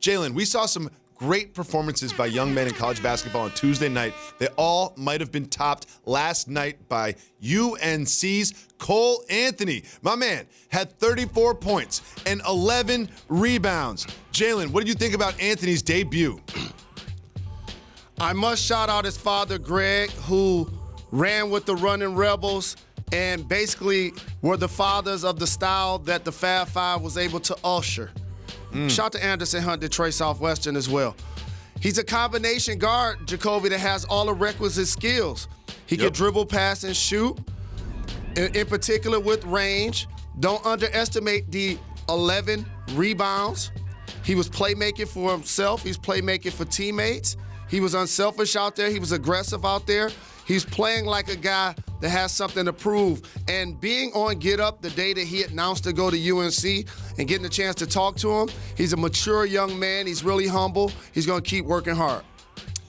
Jalen, we saw some great performances by young men in college basketball on Tuesday night. They all might have been topped last night by UNC's Cole Anthony. My man had 34 points and 11 rebounds. Jalen, what did you think about Anthony's debut? I must shout out his father, Greg, who ran with the Running Rebels and basically were the fathers of the style that the Fab Five was able to usher. Shout out to Anderson Hunt, Detroit Southwestern as well. He's a combination guard, Jacoby, that has all the requisite skills. He can dribble, pass, and shoot, in particular with range. Don't underestimate the 11 rebounds. He was playmaking for himself. He's playmaking for teammates. He was unselfish out there. He was aggressive out there. He's playing like a guy that has something to prove. And being on Get Up the day that he announced to go to UNC and getting a chance to talk to him, he's a mature young man. He's really humble. He's going to keep working hard.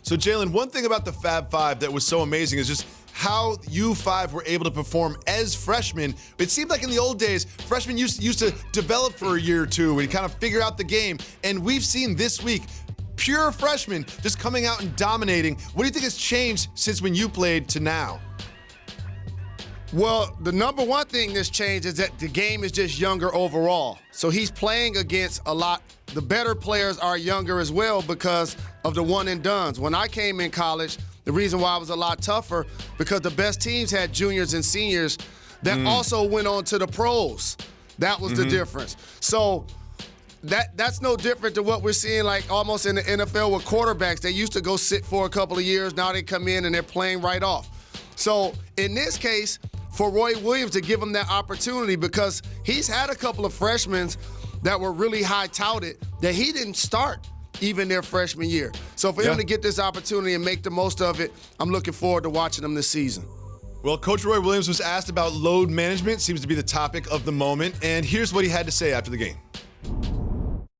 So, Jalen, one thing about the Fab Five that was so amazing is just how you five were able to perform as freshmen. It seemed like in the old days, freshmen used to develop for a year or two and kind of figure out the game. And we've seen this week pure freshmen just coming out and dominating. What do you think has changed since when you played to now? Well, the number one thing that's changed is that the game is just younger overall. So he's playing against a lot. The better players are younger as well because of the one and dones. When I came in college, the reason why I was a lot tougher because the best teams had juniors and seniors that also went on to the pros. That was the difference. So that's no different to what we're seeing like almost in the NFL with quarterbacks. They used to go sit for a couple of years. Now they come in and they're playing right off. So in this case, for Roy Williams to give him that opportunity because he's had a couple of freshmen that were really high touted that he didn't start even their freshman year. So for him to get this opportunity and make the most of it, I'm looking forward to watching him this season. Well, Coach Roy Williams was asked about load management, seems to be the topic of the moment, and here's what he had to say after the game.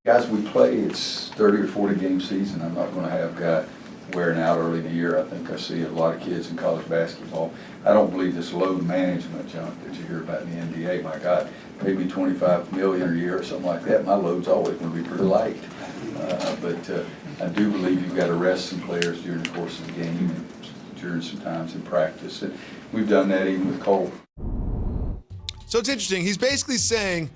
Guys, we play, it's 30 or 40 game season. I'm not going to have guys wearing out early in the year. I think I see a lot of kids in college basketball. I don't believe this load management junk that you hear about in the NBA. My God, maybe $25 million a year or something like that. My load's always going to be pretty light. But I do believe you've got to rest some players during the course of the game and during some times in practice. And we've done that even with Cole. So it's interesting. He's basically saying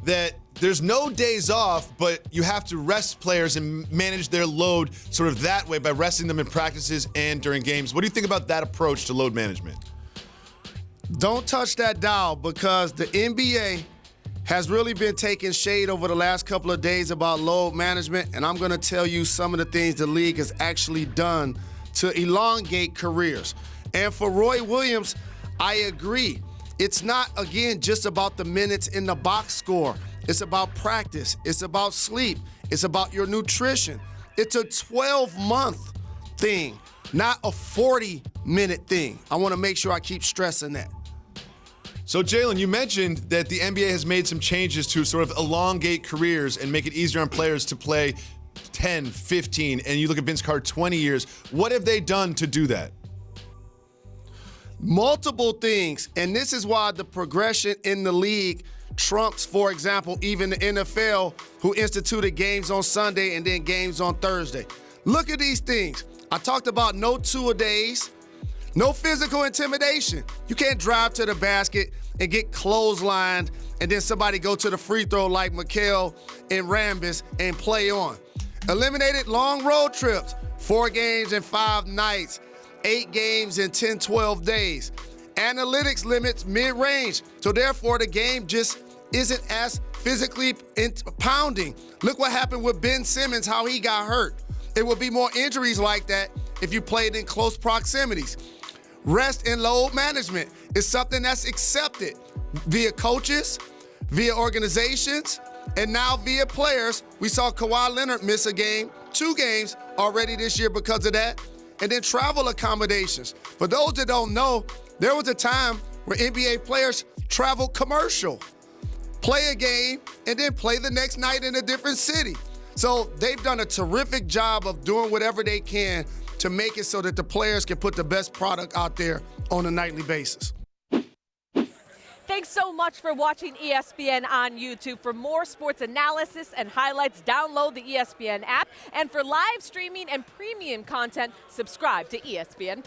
that there's no days off, but you have to rest players and manage their load sort of that way by resting them in practices and during games. What do you think about that approach to load management? Don't touch that dial because the NBA has really been taking shade over the last couple of days about load management, and I'm going to tell you some of the things the league has actually done to elongate careers. And for Roy Williams, I agree. It's not, again, just about the minutes in the box score. It's about practice. It's about sleep. It's about your nutrition. It's a 12-month thing, not a 40-minute thing. I want to make sure I keep stressing that. So, Jalen, you mentioned that the NBA has made some changes to sort of elongate careers and make it easier on players to play 10, 15, and you look at Vince Carter, 20 years. What have they done to do that? Multiple things, and this is why the progression in the league trumps, for example, even the NFL, who instituted games on Sunday and then games on Thursday. Look at these things. I talked about no two-a-days, no physical intimidation. You can't drive to the basket and get clotheslined and then somebody go to the free throw like Mikal and Rambis and play on. Eliminated long road trips, 4 games in 5 nights, 8 games in 10, 12 days. Analytics limits mid-range, so therefore the game just isn't as physically pounding. Look what happened with Ben Simmons, how he got hurt. It would be more injuries like that if you played in close proximities. Rest and load management is something that's accepted via coaches, via organizations, and now via players. We saw Kawhi Leonard miss a game, 2 games already this year because of that. And then travel accommodations. For those that don't know, there was a time where NBA players traveled commercial, play a game, and then play the next night in a different city. So they've done a terrific job of doing whatever they can to make it so that the players can put the best product out there on a nightly basis. The Thanks so much for watching ESPN on YouTube. For more sports analysis and highlights, download the ESPN app. And for live streaming and premium content, subscribe to ESPN+.